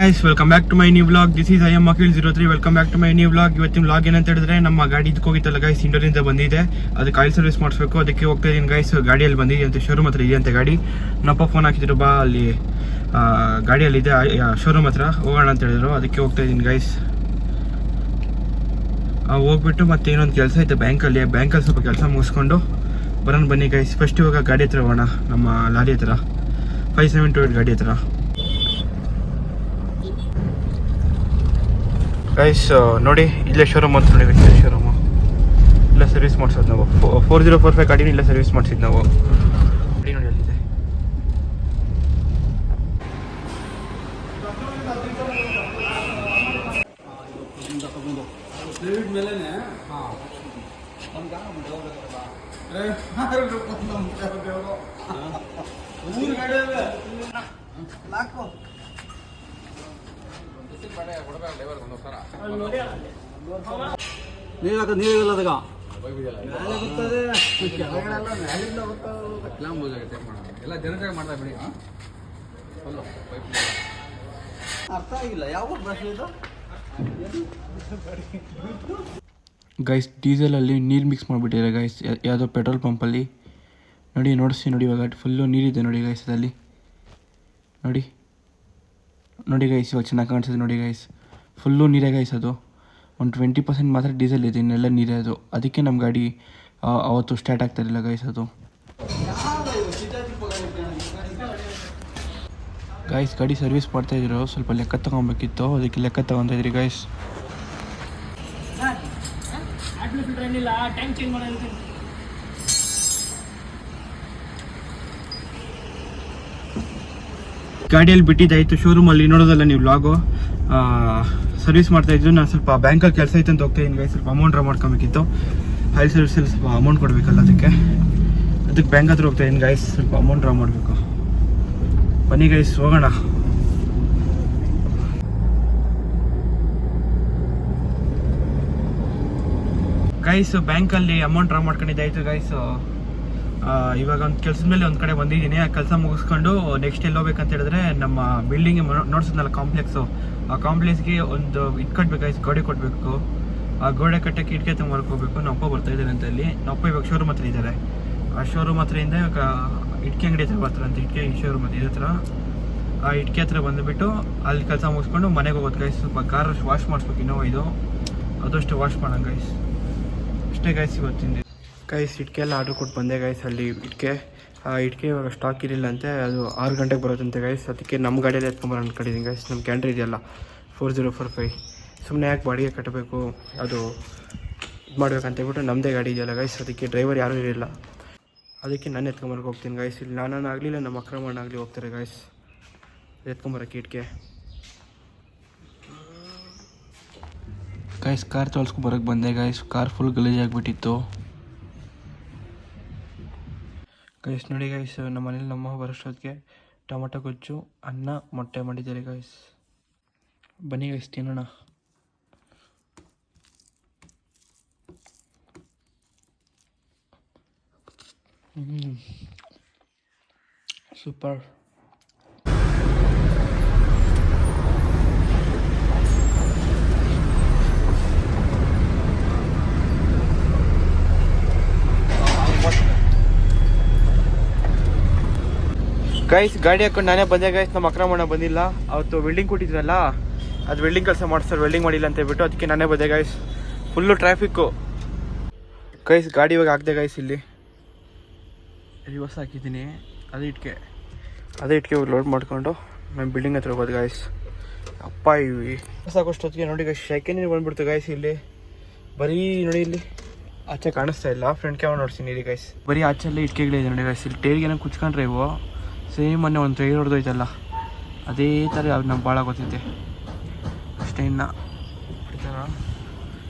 Guys welcome back to my new vlog. This is IM Akhil 03. Welcome back to my new vlog. ಇವತ್ತಿನ vlog ಏನಂತ ಹೇಳಿದ್ರೆ, ನಮ್ಮ ಗಾಡಿ ಇದಕ್ಕೋಗಿತ್ತಲ್ಲ guys, ಇಂಡೋರಿಂದ ಬಂದಿದೆ. ಅದಕ್ಕೆ ಆಯಿಲ್ ಸರ್ವಿಸ್ ಮಾಡಿಸ್ಬೇಕು. ಅದಕ್ಕೆ ಹೋಗ್ತಾ ಇದ್ದೀನಿ ಗೈಸ್. ಗಾಡಿಯಲ್ಲಿ ಬಂದಿದೆ ಅಂತ, ಶೋರೂಮ್ ಹತ್ರ ಇದೆ ಅಂತ ಗಾಡಿ. ನಮ್ಮಪ್ಪ ಫೋನ್ ಹಾಕಿದ್ರು, ಬಾ ಅಲ್ಲಿ ಗಾಡಿಯಲ್ಲಿದೆ ಶೋರೂಮ್ ಹತ್ರ ಹೋಗೋಣ ಅಂತ ಹೇಳಿದ್ರು. ಅದಕ್ಕೆ ಹೋಗ್ತಾ ಇದ್ದೀನಿ ಗೈಸ್. ಹೋಗ್ಬಿಟ್ಟು ಮತ್ತೆ ಇನ್ನೊಂದು ಕೆಲಸ ಐತೆ ಬ್ಯಾಂಕಲ್ಲಿ ಸ್ವಲ್ಪ ಕೆಲಸ ಮುಗಿಸ್ಕೊಂಡು ಬರೋಣ ಬನ್ನಿ ಗೈಸ್. ಫಸ್ಟ್ ಇವಾಗ ಗಾಡಿ ಹತ್ರ ಹೋಗೋಣ, ನಮ್ಮ ಲಾರಿ ಹತ್ರ, 5728 ಗಾಡಿ ಹತ್ರ ಗೈಸ್. ನೋಡಿ ಇಲ್ಲೇ ಶೋರೂಮ್ ಅಂತ ನೋಡಿ ಗೈಸ್, ಶೋರೂಮು ಇಲ್ಲ ಸರ್ವಿಸ್ ಮಾಡಿಸೋದು ನಾವು. 4045 ಗಾಡಿನ ಇಲ್ಲ ಸರ್ವಿಸ್ ಮಾಡಿಸಿದ್ದು ನಾವು. ಗಾಡಿ ನೋಡಿ ಅಲ್ಲಿದೆ. ನೀರಿಲ್ಲದಾಗ ಎಲ್ಲ ಜನತೆ ಮಾಡ್ತಾ ಬಿಡಿ. ಅರ್ಥ ಆಗಿಲ್ಲ ಯಾವ ಬಸ್ ಇದು ಗೈಸ್. ಡೀಸೆಲಲ್ಲಿ ನೀರು ಮಿಕ್ಸ್ ಮಾಡಿಬಿಟ್ಟಿದ್ದಾರೆ ಗೈಸ್, ಯಾವುದೋ ಪೆಟ್ರೋಲ್ ಪಂಪಲ್ಲಿ. ನೋಡಿ ಇವಾಗ ಫುಲ್ಲು ನೀರಿದೆ ನೋಡಿ ಗೈಸ್ ಅದಲ್ಲಿ. ನೋಡಿ ಗೈಸ್, ಇವಾಗ ಚೆನ್ನಾಗಿ ಕಾಣಿಸ್ತದೆ ನೋಡಿ ಗೈಸ್. ಫುಲ್ಲು ನೀರೇ ಗೈಸ್. ಅದು ಒಂದು 20% ಮಾತ್ರ ಡೀಸೆಲ್ ಇದೆ, ಇನ್ನೆಲ್ಲ ನೀರೇ ಅದು. ಅದಕ್ಕೆ ನಮ್ಮ ಗಾಡಿ ಅವತ್ತು ಸ್ಟಾರ್ಟ್ ಆಗ್ತಾಯಿರಲಿಲ್ಲ ಗೈಸ್. ಅದು ಗೈಸ್ ಗಾಡಿ ಸರ್ವಿಸ್ ಮಾಡ್ತಾಯಿದ್ರು, ಸ್ವಲ್ಪ ಲೆಕ್ಕ ತೊಗೊಬೇಕಿತ್ತು, ಅದಕ್ಕೆ ಲೆಕ್ಕ ತೊಗೊತಾಯಿದ್ರಿ ಗೈಸ್. ಗಾಡಿಯಲ್ಲಿ ಬಿಟ್ಟಿದ್ದಾಯಿತು ಶೋರೂಮಲ್ಲಿ, ನೋಡೋದಲ್ಲ ನೀವು ವ್ಲಾಗು. ಸರ್ವಿಸ್ ಮಾಡ್ತಾಯಿದ್ರು. ನಾನು ಸ್ವಲ್ಪ ಬ್ಯಾಂಕಲ್ಲಿ ಕೆಲಸ ಐತೆ ಅಂತ ಹೋಗ್ತಾಯಿದ್ದೀನಿ ಗೈಸ್. ಸ್ವಲ್ಪ ಅಮೌಂಟ್ ಡ್ರಾ ಮಾಡ್ಕೊಬೇಕಿತ್ತು. ಆಯಿಲ್ ಸರ್ವಿಸಲ್ಲಿ ಸ್ವಲ್ಪ ಅಮೌಂಟ್ ಕೊಡಬೇಕಲ್ಲ, ಅದಕ್ಕೆ ಬ್ಯಾಂಕ್ ಹತ್ರ ಹೋಗ್ತಾಯಿದ್ದೀನಿ ಗೈಸ್. ಸ್ವಲ್ಪ ಅಮೌಂಟ್ ಡ್ರಾ ಮಾಡಬೇಕು. ಬನ್ನಿ ಗೈಸ್ ಹೋಗೋಣ. ಗೈಸ್ ಬ್ಯಾಂಕಲ್ಲಿ ಅಮೌಂಟ್ ಡ್ರಾ ಮಾಡ್ಕೊಂಡಿದ್ದಾಯಿತು ಗೈಸ್. ಇವಾಗ ಒಂದು ಕೆಲಸದ ಮೇಲೆ ಒಂದು ಕಡೆ ಬಂದಿದ್ದೀನಿ. ಆ ಕೆಲಸ ಮುಗಿಸ್ಕೊಂಡು ನೆಕ್ಸ್ಟ್ ಎಲ್ಲಿ ಹೋಗ್ಬೇಕಂತ ಹೇಳಿದ್ರೆ, ನಮ್ಮ ಬಿಲ್ಡಿಂಗ್ ನೋಡ್ಸಿದ್ನಲ್ಲ ಕಾಂಪ್ಲೆಕ್ಸು, ಆ ಕಾಂಪ್ಲೆಕ್ಸ್ಗೆ ಒಂದು ಇದು ಕಟ್ಟಬೇಕು ಗೈಸ್, ಗೋಡೆ ಕೊಡಬೇಕು. ಆ ಗೋಡೆ ಕಟ್ಟಕ್ಕೆ ಇಟ್ಕೆ ತೊಗೊಂಡ್ಕೋಬೇಕು. ನಮ್ಮ ಅಪ್ಪ ಬರ್ತಾ ಇದ್ದಾರೆ ಅಂತ ಅಲ್ಲಿ. ನಮ್ಮ ಅಪ್ಪ ಇವಾಗ ಶೋರೂಮ್ ಹತ್ರ ಇದ್ದಾರೆ. ಆ ಶೋರೂಮ್ ಹತ್ರದಿಂದ ಇವಾಗ ಇಟ್ಕೆ ಅಂಗಡಿ ಹತ್ರ ಬರ್ತಾರಂತ, ಇಟ್ಕೆ ಶೋರೂಮ್ ಹತ್ರ ಇದ್ರ ಹತ್ರ. ಆ ಇಟ್ಕೆ ಹತ್ರ ಬಂದುಬಿಟ್ಟು ಅಲ್ಲಿ ಕೆಲಸ ಮುಗಿಸ್ಕೊಂಡು ಮನೆಗೆ ಹೋಗೋದು ಗೈಸ್. ಸ್ವಲ್ಪ ಕಾರ್ ವಾಶ್ ಮಾಡಿಸ್ಬೇಕು, ಇನ್ನೂ ಇದು ಅದಷ್ಟು ವಾಶ್ ಮಾಡೋಣ ಗೈಸ್. ಅಷ್ಟೇ ಗೈಸ್ ಇವತ್ತಿಂದ ಗೈಸ್. ಇಟ್ಕೆ ಎಲ್ಲ ಆರ್ಡ್ರ್ ಕೊಟ್ಟು ಬಂದೆ ಗೈಸ್. ಅಲ್ಲಿ ಆ ಇಟ್ಕೆ ಇವಾಗ ಸ್ಟಾಕ್ ಇರಲಿಲ್ಲ ಅಂತೆ, ಅದು 6 ಗಂಟೆಗೆ ಬರೋದಂತೆ ಗೈಸ್. ಅದಕ್ಕೆ ನಮ್ಮ ಗಾಡಿಯಲ್ಲಿ ಎತ್ಕೊಂಬರೋ ಅಂದ್ಕೊಂಡಿದ್ದೀನಿ ಗೈಸ್. ನಮ್ಮ ಕ್ಯಾಂಟ್ರಿ ಇದೆಯಲ್ಲ 4045, ಸುಮ್ಮನೆ ಯಾಕೆ ಬಾಡಿಗೆ ಕಟ್ಟಬೇಕು, ಅದು ಇದು ಮಾಡ್ಬೇಕಂತ ಹೇಳ್ಬಿಟ್ಟು ನಮ್ಮದೇ ಗಾಡಿ ಇದೆಯಲ್ಲ ಗೈಸ್. ಅದಕ್ಕೆ ಡ್ರೈವರ್ ಯಾರೂ ಇರಲಿಲ್ಲ, ಅದಕ್ಕೆ ನಾನು ಎತ್ಕೊಂಬರಕ್ಕೆ ಹೋಗ್ತೀನಿ ಗೈಸ್. ಇಲ್ಲಿ ನಾನಾಗಲಿಲ್ಲ, ನಮ್ಮ ಅಕ್ರಮಣ ಆಗಲಿ ಹೋಗ್ತಾರೆ ಗೈಸ್ ಎತ್ಕೊಂಬರೋಕ್ಕೆ ಇಟ್ಕೆ ಗೈಸ್. ಕಾರ್ ತೊಳ್ಸ್ಕೊಬರೋಕ್ಕೆ ಬಂದೆ ಗೈಸ್. ಕಾರ್ ಫುಲ್ ಗಲೀಜಾಗಿಬಿಟ್ಟಿತ್ತು ಗೈಸ್. ನೋಡಿ ಗೈಸ್, ನಮ್ಮ ಮನೇಲಿ ನಮ್ಮ ಬರೋಷ್ಟೊತ್ತಿಗೆ ಟೊಮೊಟೊ ಗೊಜ್ಜು, ಅನ್ನ, ಮೊಟ್ಟೆ ಮಾಡಿದ್ದಾರೆ ಗೈಸ್. ಬನ್ನಿ ಗೈಸ್ ತಿನ್ನೋಣ. ಸೂಪರ್. ಗೈಸ್ ಗಾಡಿ ಹಾಕೊಂಡು ನಾನೇ ಬಂದೆ ಗೈಸ್. ನಮ್ಮ ಅಕ್ರಮಣ ಬಂದಿಲ್ಲ. ಅವತ್ತು ವೆಲ್ಡಿಂಗ್ ಕೊಟ್ಟಿದ್ರಲ್ಲ, ಅದು ವೆಲ್ಡಿಂಗ್ ಕೆಲಸ ಮಾಡಿಸ್ತಾರೆ, ವೆಲ್ಡಿಂಗ್ ಮಾಡಿಲ್ಲ ಅಂತ ಹೇಳ್ಬಿಟ್ಟು ಅದಕ್ಕೆ ನಾನೇ ಬಂದೆ ಗೈಸ್. Full traffic guys. ಗಾಡಿ ಇವಾಗ ಹಾಕಿದೆ ಗೈಸ್. ಇಲ್ಲಿ ರಿವರ್ಸ್ ಹಾಕಿದ್ದೀನಿ. ಅದೇ ಇಟ್ಕೆ ಲೋಡ್ ಮಾಡಿಕೊಂಡು ನಮ್ಮ ಬಿಲ್ಡಿಂಗ್ ಹತ್ರ ಹೋಗೋದು ಗೈಸ್. ಅಪ್ಪ ಇವಿ ಸಾಕೋಷ್ಟೊತ್ತಿಗೆ ನೋಡಿ ಗೈಸ್, ಶೆಕೆ ನೀರು ಬಂದ್ಬಿಡ್ತು ಗೈಸ್. ಇಲ್ಲಿ ಬರೀ ನೋಡಿ, ಇಲ್ಲಿ ಆಚೆ ಕಾಣಿಸ್ತಾ ಇಲ್ಲ. ಫ್ರಂಟ್ ಕ್ಯಾಮರಾ ನೋಡ್ತೀನಿ ಇಲ್ಲಿ ಗೈಸ್. ಬರೀ ಆಚೆಲ್ಲ ಇಟ್ಕೆಗಳಿದೆ ನೋಡಿ ಗೈಸ್. ಇಲ್ಲಿ ಟೈರ್ಗೆ ಏನೋ ಕುಚ್ಕೊಂಡ್ರೆ ಇವು ಸೇಮ್ ಮೊನ್ನೆ ಒಂದು ಟೈರ್ ಹೊಡೆದೋಯ್ತಲ್ಲ, ಅದೇ ಥರ ಅದು ನಮ್ಗೆ ಭಾಳ ಗೊತ್ತೈತೆ ಅಷ್ಟೇ. ಇನ್ನು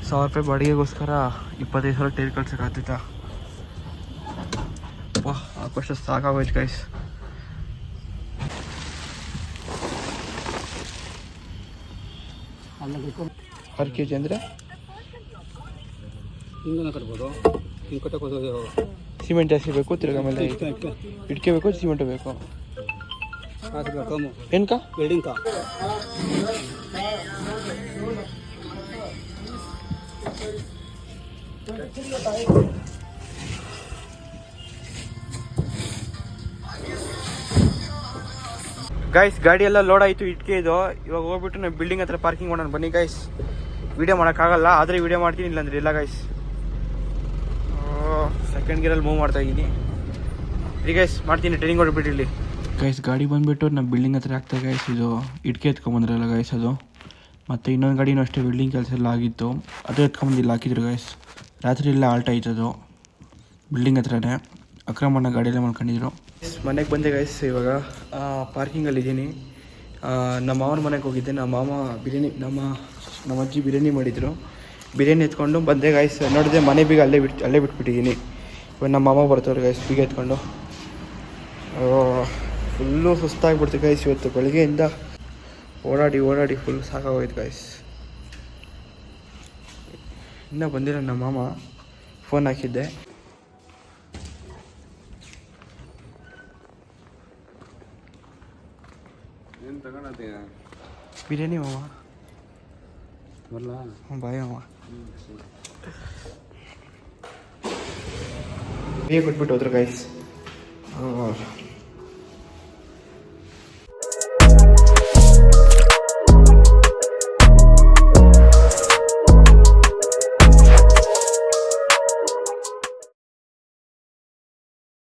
1000 ರೂಪಾಯಿ ಬಾಡಿಗೆಗೋಸ್ಕರ 25,000 ಟೈರ್ ಕಳ್ಸೋಕ್ಕಾಗ್ತೈತಾ? ವಾಹ್, ಹಾಕೋಷ್ಟು ಸಾಕಾಗೋಯ್ತು ಗೈಸ್. 6 kg ಅಂದರೆ ಹಿಂಗನ ಕಟ್ಬೋದು. ಹಿಂಗೆ ಕಟ್ಟೋದು ಸಿಮೆಂಟ್ ಜಾಸ್ತಿ ಬೇಕು, ತಿರ್ಗಿ ಆಮೇಲೆ ಇಟ್ಕೆ ಬೇಕು, ಸಿಮೆಂಟು ಬೇಕು. ಹಾಕಿದ್ರೆ ಕಮ್ಮು ಏನಕ್ಕ ವೆಲ್ಡಿಂಗ್ ಕಾ ಗೈಸ್ ಗಾಡಿ ಎಲ್ಲ ಲೋಡ್ ಆಯಿತು ಇಟ್ಕೆ ಇದು ಇವಾಗ ಹೋಗ್ಬಿಟ್ಟು ನಾವು ಬಿಲ್ಡಿಂಗ್ ಹತ್ರ ಪಾರ್ಕಿಂಗ್ ಮಾಡೋಣ ಬನ್ನಿ ಗೈಸ್ ವೀಡಿಯೋ ಮಾಡೋಕ್ಕಾಗಲ್ಲ ಆದರೆ ವೀಡಿಯೋ ಮಾಡ್ತೀನಿ ಇಲ್ಲಾಂದ್ರೆ ಇಲ್ಲ ಗೈಸ್ ಸೆಕೆಂಡ್ ಗೇರಲ್ಲಿ ಮೂವ್ ಮಾಡ್ತಾ ಇದ್ದೀನಿ ಈ ಗೈಸ್ ಮಾಡ್ತೀನಿ ಟ್ರೈನಿಂಗ್ ಹೊಡ್ಬಿಟ್ಟು ಇಲ್ಲಿ ಗೈಸ್ ಗಾಡಿ ಬಂದುಬಿಟ್ಟು ನಮ್ಮ ಬಿಲ್ಡಿಂಗ್ ಹತ್ರ ಆಗ್ತಾ ಗೈಸ್ ಇದು ಇಟ್ಕೆ ಎತ್ಕೊಂಬಂದ್ರಲ್ಲ ಗೈಸ್ ಅದು ಮತ್ತು ಇನ್ನೊಂದು ಗಾಡಿನೂ ಅಷ್ಟೇ ಬಿಲ್ಡಿಂಗ್ ಕೆಲಸ ಎಲ್ಲ ಆಗಿತ್ತು ಅದು ಎತ್ಕೊಂಬಂದು ಇಲ್ಲಿ ಹಾಕಿದ್ರು ಗೈಸ್ ರಾತ್ರಿ ಎಲ್ಲ ಆಲ್ಟ್ ಆಯ್ತದು ಬಿಲ್ಡಿಂಗ್ ಹತ್ರನೇ ಅಕ್ರಮಣ್ಣ ಗಾಡಿಯಲ್ಲೇ ಮಾಡ್ಕೊಂಡಿದ್ರು ಮನೆಗೆ ಬಂದೆ ಗೈಸ್ ಇವಾಗ ಪಾರ್ಕಿಂಗಲ್ಲಿದ್ದೀನಿ ನಮ್ಮ ಮಾವನ ಮನೆಗೆ ಹೋಗಿದ್ದೆ ನಮ್ಮ ಮಾಮ ಬಿರಿಯಾನಿ ನಮ್ಮ ಅಜ್ಜಿ ಬಿರಿಯಾನಿ ಮಾಡಿದರು ಬಿರಿಯಾನಿ ಎತ್ಕೊಂಡು ಬಂದೆ ಗೈಸ್ ನೋಡಿದೆ ಮನೆ ಬೀಗ ಅಲ್ಲೇ ಬಿಟ್ಬಿಟ್ಟಿದ್ದೀನಿ ಇವಾಗ ನಮ್ಮ ಮಾಮ ಬರ್ತಾರೆ ಗೈಸ್ ಬೀಗ ಎತ್ಕೊಂಡು ಫುಲ್ಲು ಸುಸ್ತಾಗ್ಬಿಡ್ತು ಗೈಸ್ ಇವತ್ತು ಬೆಳಗ್ಗೆಯಿಂದ ಓಡಾಡಿ ಫುಲ್ ಸಾಕಾಗೋಯ್ತು ಗೈಸ್ ಇನ್ನೂ ಬಂದಿಲ್ಲ ನಮ್ಮ ಮಾಮ ಫೋನ್ ಹಾಕಿದ್ದೆ ಏನು ತಗೊಂಡತ್ತೀಯ ಬಿರಿಯಾನಿ ಮಾಮ ಬರಲ್ಲ ಬಾಯ್ ಮಾಮ ಬೇಗ ಕೊಟ್ಬಿಟ್ಟು ಹೋದ್ರು ಗೈಸ್